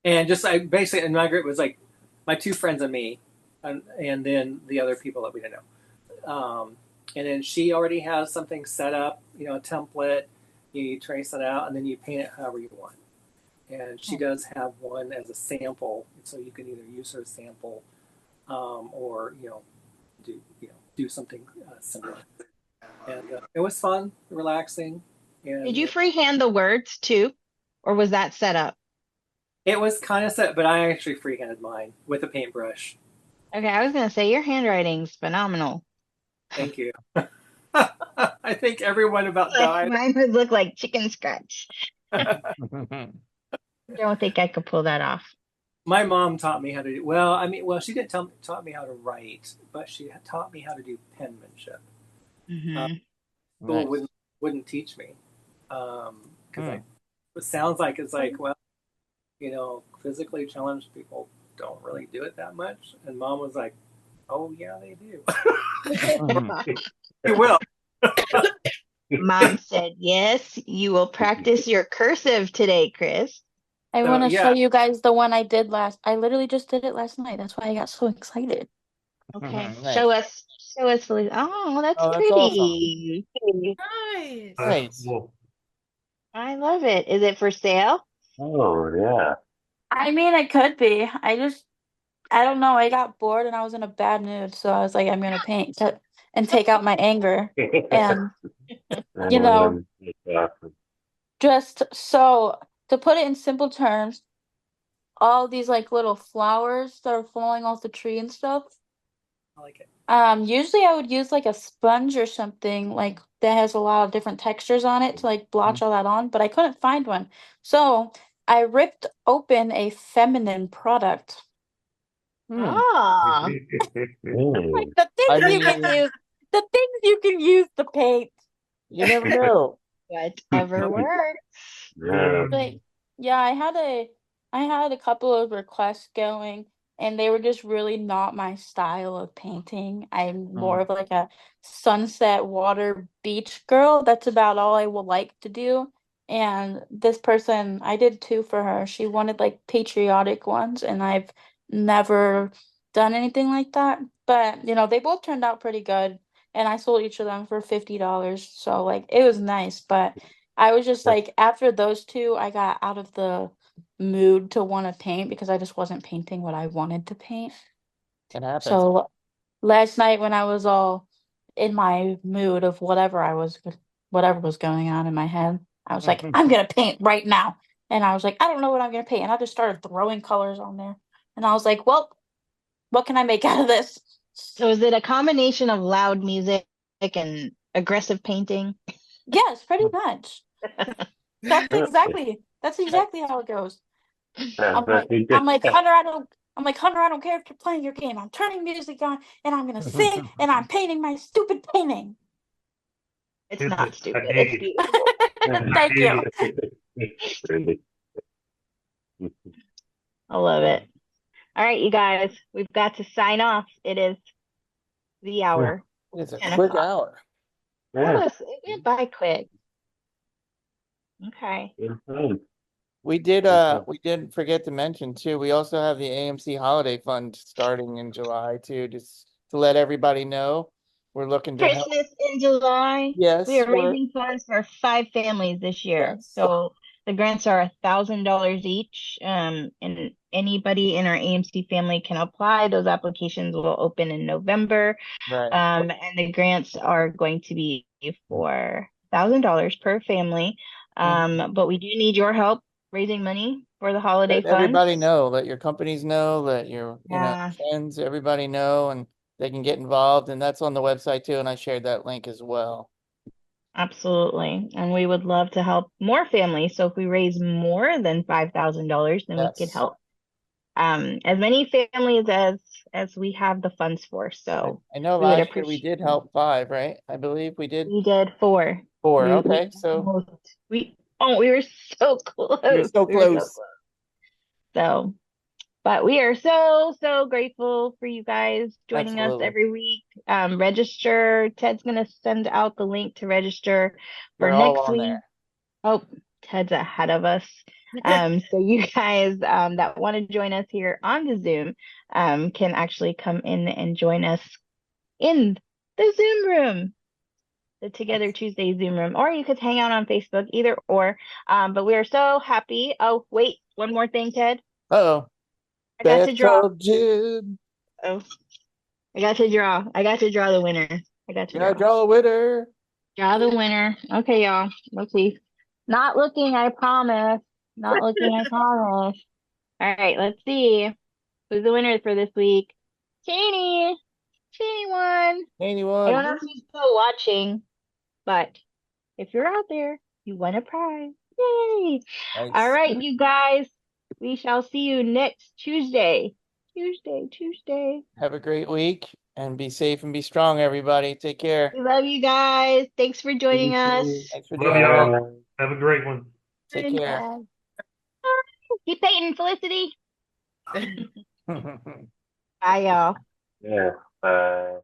And just I basically, and my group was like my two friends and me, and then the other people that we didn't know. And then she already has something set up, a template. You trace it out, and then you paint it however you want. And she does have one as a sample, so you can either use her sample, or do something similar. And it was fun, relaxing, Did and you freehand the words too? Or was that set up? it was kind of set. But I actually freehanded mine with a paintbrush. Okay, I was gonna say your handwriting's phenomenal. Thank you. I think everyone about Like died. mine would look like chicken scratch. Hmm. Don't think I could pull that off. My mom taught me how to do. Well, I mean, she didn't taught me how to write, but she taught me how to do penmanship. Uh, Hmm. School Nice. wouldn't teach me because Hmm. it sounds like it's like, well, physically challenged people don't really do it that much. And mom was like, oh yeah, they do. You will. Mom said, yes, you will practice your cursive today, Chris. I So want to show yeah, you guys the one I did last. I literally just did it last night. That's why I got so excited. Okay, Nice. show us, Felicia. Oh, that's Oh, that's awesome. pretty. Nice. That's Nice. cool. I love it. Is it for sale? Oh, yeah. I mean, it could be. I don't know. I got bored and I was in a bad mood, so I was like, I'm gonna paint and take out my anger. And you know, That's awesome. just so to put it in simple terms, all these like little flowers that are falling off the tree and stuff. I like it. Usually I would use like a sponge or something like that has a lot of different textures on it to like blotch all that on, but I couldn't find one. So I ripped open a feminine product. Hmm. Ah, Like Mm. the I things you can mean, use, the things you can use to paint. you never know. whatever works. Yeah. Like, yeah, I had a couple of requests going, and they were just really not my style of painting. I'm more Hmm. of like a sunset water beach girl. That's about all I will like to do. And this person, I did two for her. She wanted like patriotic ones, and I've never done anything like that. But, they both turned out pretty good, and I sold each of them for $50. So like it was nice, but I was just like, after those two, I got out of the mood to want to paint because I just wasn't painting what I wanted to paint. It happens. So last night when I was all in my mood of whatever was going on in my head, I was like, I'm gonna paint right now. And I was like, I don't know what I'm gonna paint. And I just started throwing colors on there. And I was like, well, what can I make out of this? So is it a combination of loud music and aggressive painting? Yes, pretty much. That's exactly how it goes. I'm like, I'm like, Hunter, I don't care if you're playing your game. I'm turning music on and I'm gonna sing and I'm painting my stupid painting. It's It's not I stupid. dig It's it. beautiful. I Thank dig you. it. I love it. All right, you guys, we've got to sign off. It is the hour, It's a 10 quick o'clock. hour. Yeah. It went by quick. Okay. We didn't forget to mention too, we also have the AMC Holiday Fund starting in July too, just to let everybody know. We're looking to help. Christmas in July. We Yes, are raising funds for 5 families this year. yes. So the grants are $1,000 each. And anybody in our AMC family can apply. Those applications will open in November. Right. And the grants are going to be for $1,000 per family. But we do need your help raising money for the holiday Let funds. everybody know, let your companies know, let your, Yeah. friends, everybody know, and they can get involved. And that's on the website too. And I shared that link as well. Absolutely. And we would love to help more families. So if we raise more than $5,000, then we could Yes. help as many families as we have the funds for. So I know we would last year we appreciate did help 5, right? I believe we did We did 4. 4. We Okay, so we were so close. we were so We were so close. close. So, but we are so grateful for you guys joining us Absolutely. every week. Register. Ted's gonna send out the link to register for They're all next on week. there. Oh, Ted's ahead of us. So you guys that want to join us here on the Zoom can actually come in and join us in the Zoom room, the Together Tuesday Zoom room, or you could hang out on Facebook, either or. But we are so happy. Oh, wait, one more thing, Ted. Uh-oh. I got to draw. Jude. Oh, I got to draw. I got to draw the winner. I got to You gotta draw. draw a winner. Draw the winner. Okay, y'all. Let's see. Not looking, I promise. Not looking, I promise. All right, let's see. Who's the winner for this week? Cheney. Cheney won. I don't Anyone? know if she's still watching, but if you're out there, you won a prize. Yay! All Nice. right, you guys. We shall see you next Tuesday. Tuesday. Have a great week and be safe and be strong, everybody. Take care. We love you guys. Thanks for joining us. Thanks for Love joining us. y'all. Have a great one. Take care. Keep Peyton, Felicity. Bye, y'all. Yeah.